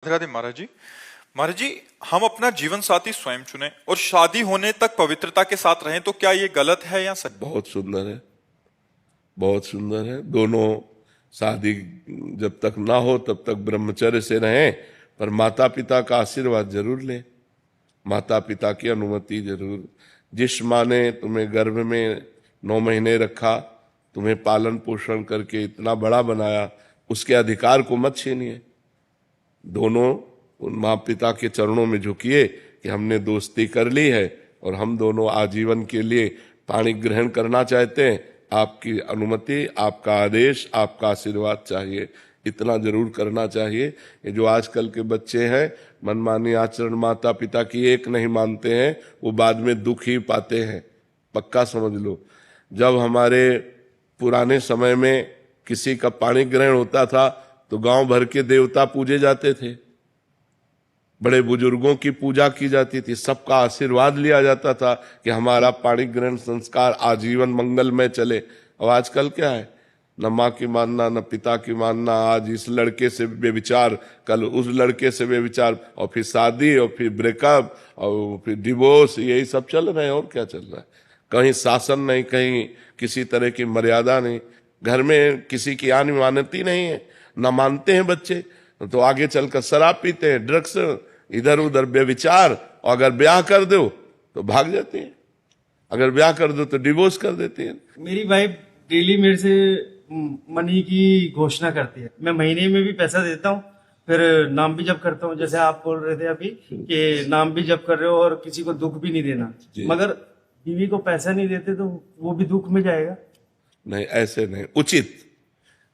राधे राधे महाराज जी। महाराज जी, हम अपना जीवन साथी स्वयं चुने और शादी होने तक पवित्रता के साथ रहें तो क्या ये गलत है या सही? बहुत सुंदर है, बहुत सुंदर है। दोनों शादी जब तक ना हो तब तक ब्रह्मचर्य से रहें, पर माता पिता का आशीर्वाद जरूर लें, माता पिता की अनुमति जरूर। जिस माँ ने तुम्हें गर्भ में 9 महीने रखा, तुम्हें पालन पोषण करके इतना बड़ा बनाया, उसके अधिकार को मत छीनिए। दोनों उन माँ पिता के चरणों में झुकिए कि हमने दोस्ती कर ली है और हम दोनों आजीवन के लिए पाणी ग्रहण करना चाहते हैं। आपकी अनुमति, आपका आदेश, आपका आशीर्वाद चाहिए, इतना जरूर करना चाहिए। ये जो आजकल के बच्चे हैं, मनमानी आचरण माता पिता की एक नहीं मानते हैं, वो बाद में दुख ही पाते हैं, पक्का समझ लो। जब हमारे पुराने समय में किसी का पाणी ग्रहण होता था तो गांव भर के देवता पूजे जाते थे, बड़े बुजुर्गों की पूजा की जाती थी, सबका आशीर्वाद लिया जाता था कि हमारा पाणी ग्रहण संस्कार आजीवन मंगलमय चले। और आजकल क्या है, न माँ की मानना न पिता की मानना, आज इस लड़के से बेविचार, कल उस लड़के से बेविचार, और फिर शादी, और फिर ब्रेकअप, और फिर डिवोर्स, यही सब चल रहे हैं। और क्या चल रहा है? कहीं शासन नहीं, कहीं किसी तरह की मर्यादा नहीं, घर में किसी की आन मानती नहीं है, न मानते हैं बच्चे, तो आगे चलकर शराब पीते हैं, ड्रग्स, इधर उधर बेविचार। और अगर ब्याह कर दो तो भाग जाते हैं, अगर ब्याह कर दो तो डिवोर्स कर देते हैं। मेरी वाइफ डेली मेरे से मनी की घोषणा करती है। मैं महीने में भी पैसा देता हूँ, फिर नाम भी जप करता हूँ, जैसे आप बोल रहे थे अभी कि नाम भी जप कर रहे हो और किसी को दुख भी नहीं देना। मगर बीवी को पैसा नहीं देते तो वो भी दुख में जाएगा। नहीं, ऐसे नहीं उचित।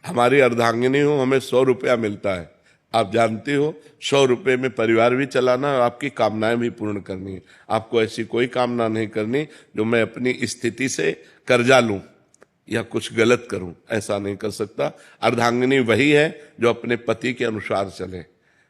हमारी अर्धांगिनी हो, हमें 100 रुपया मिलता है, आप जानते हो, 100 रुपये में परिवार भी चलाना और आपकी कामनाएं भी पूर्ण करनी है। आपको ऐसी कोई कामना नहीं करनी जो मैं अपनी स्थिति से कर्जा लूं या कुछ गलत करूं, ऐसा नहीं कर सकता। अर्धांगिनी वही है जो अपने पति के अनुसार चले,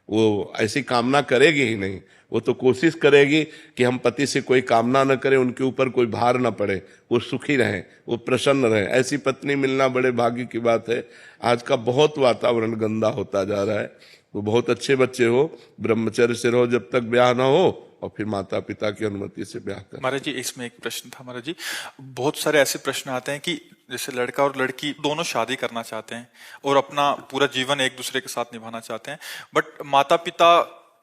वो ऐसी कामना करेगी ही नहीं। वो तो कोशिश करेगी कि हम पति से कोई कामना न करें, उनके ऊपर कोई भार न पड़े, वो सुखी रहें, वो प्रसन्न रहें। ऐसी पत्नी मिलना बड़े भाग्य की बात है। आज का बहुत वातावरण गंदा होता जा रहा है। तो बहुत अच्छे बच्चे हो, ब्रह्मचर्य से रहो जब तक ब्याह ना हो, और फिर माता पिता की अनुमति से ब्याह कर। महाराज जी, इसमें एक प्रश्न था महाराज जी। बहुत सारे ऐसे प्रश्न आते हैं कि जैसे लड़का और लड़की दोनों शादी करना चाहते हैं और अपना पूरा जीवन एक दूसरे के साथ निभाना चाहते हैं, बट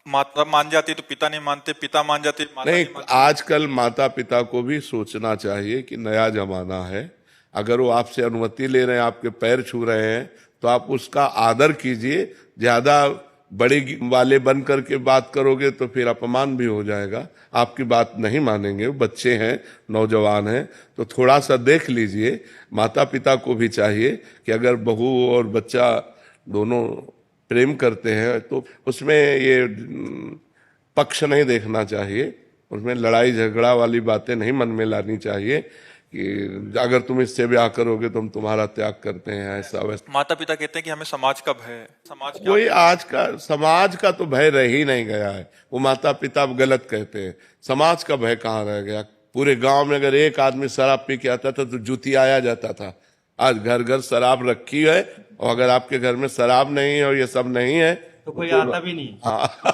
माता मान जाती है तो पिता नहीं मानते, पिता मान जाते माता नहीं, नहीं मानते। आजकल माता पिता को भी सोचना चाहिए कि नया जमाना है। अगर वो आपसे अनुमति ले रहे हैं, आपके पैर छू रहे हैं, तो आप उसका आदर कीजिए। ज्यादा बड़े वाले बन करके बात करोगे तो फिर अपमान भी हो जाएगा, आपकी बात नहीं मानेंगे। वो बच्चे हैं, नौजवान हैं, तो थोड़ा सा देख लीजिए। माता पिता को भी चाहिए कि अगर बहू और बच्चा दोनों प्रेम करते हैं तो उसमें ये पक्ष नहीं देखना चाहिए, उसमें लड़ाई झगड़ा वाली बातें नहीं मन में लानी चाहिए कि अगर तुम इससे ब्याह करोगे तो हम तुम्हारा त्याग करते हैं, ऐसा वैसा। माता पिता कहते हैं कि हमें समाज का भय है। समाज क्या? कोई आज का समाज का तो भय रह ही नहीं गया है। वो माता पिता गलत कहते हैं, समाज का भय कहाँ रह गया। पूरे गांव में अगर एक आदमी शराब पी के आता था तो जुतियाया जाता था। आज घर घर शराब रखी है, और अगर आपके घर में शराब नहीं है और ये सब नहीं है तो कोई आता भी नहीं। हाँ